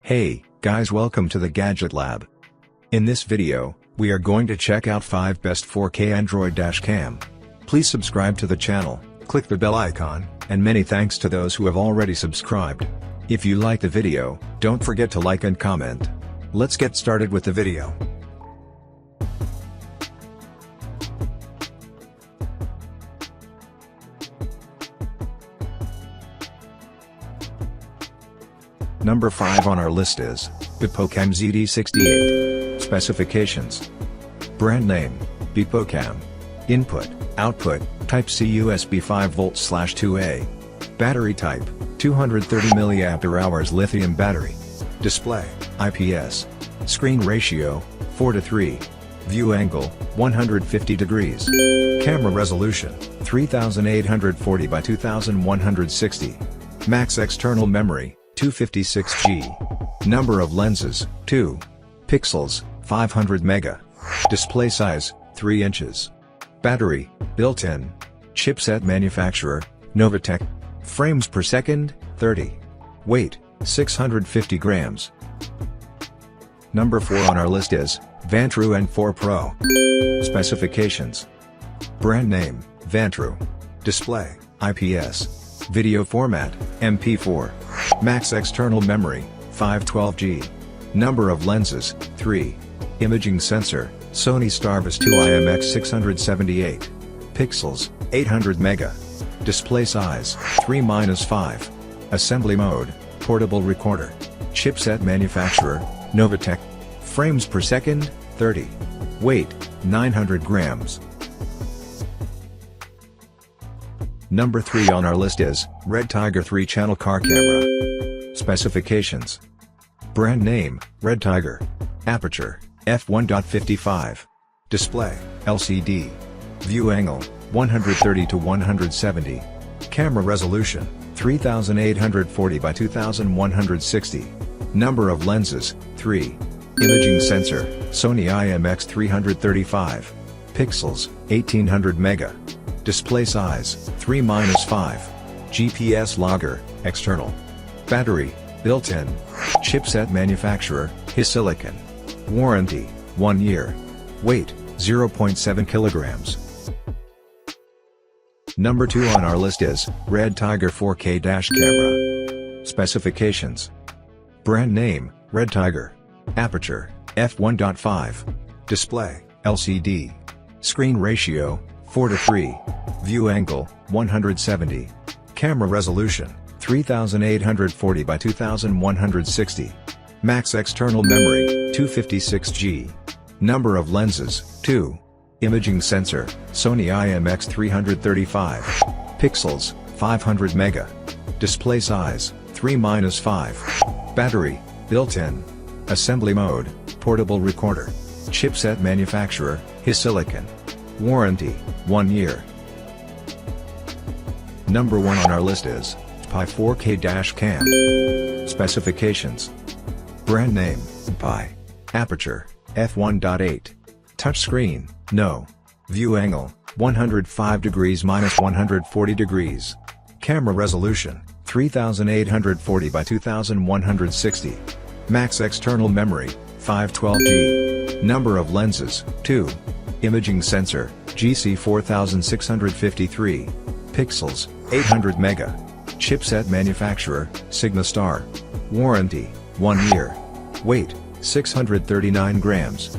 Hey, guys, welcome to the Gadget Lab. In this video, we are going to check out 5 best 4K Android dash cam. Please subscribe to the channel, click the bell icon, and many thanks to those who have already subscribed. If you like the video, don't forget to like and comment. Let's get started with the video. Number 5 on our list is Bipocam ZD68. Specifications: brand name, Bipocam. Input, output, Type-C USB 5V/2A. Battery type, 230 mAh lithium battery. Display, IPS. Screen ratio, 4:3. View angle, 150 degrees. Camera resolution, 3840 by 2160. Max external memory, 256 GB. Number of lenses, 2. Pixels, 500 mega. Display size, 3 inches. Battery, built-in. Chipset manufacturer, Novatech. Frames per second, 30. Weight, 650 grams. Number 4 on our list is Vantru N4 Pro. Specifications: brand name, Vantru. Display, IPS. Video format, MP4. Max external memory, 512 GB. Number of lenses, 3. Imaging sensor, Sony Starvis 2 IMX678. Pixels, 800 mega. Display size, 3-5. Assembly mode, portable recorder. Chipset manufacturer, Novatech. Frames per second, 30. Weight, 900 grams. Number 3 on our list is Red Tiger 3-channel car camera. Specifications: brand name, Red Tiger. Aperture, f1.55. Display, LCD. View angle, 130 to 170. Camera resolution, 3840 by 2160. Number of lenses, 3. Imaging sensor, Sony IMX335. Pixels, 1800 mega. Display size, 3-5. GPS logger, external. Battery, built-in. Chipset manufacturer, HiSilicon. Warranty, 1 year. Weight, 0.7 kilograms. Number 2 on our list is Red Tiger 4K dash camera. Specifications: brand name, Red Tiger. Aperture, f1.5. Display, LCD. Screen ratio, 4:3. View angle, 170. Camera resolution, 3840 by 2160. Max external memory, 256 GB. Number of lenses, 2. Imaging sensor, Sony IMX335. Pixels, 500 mega. Display size, 3-5. Battery, built-in. Assembly mode, portable recorder. Chipset manufacturer, HiSilicon. Warranty, 1 year. Number 1 on our list is Pi 4K dash cam. Specifications: brand name, Pi. Aperture, f1.8. Touchscreen, no. View angle, 105 degrees minus 140 degrees. Camera resolution, 3840 by 2160. Max external memory, 512 GB. Number of lenses, 2. Imaging sensor, GC4653. Pixels, 800 mega. Chipset manufacturer, Signastar. Warranty, 1 year. Weight, 639 grams.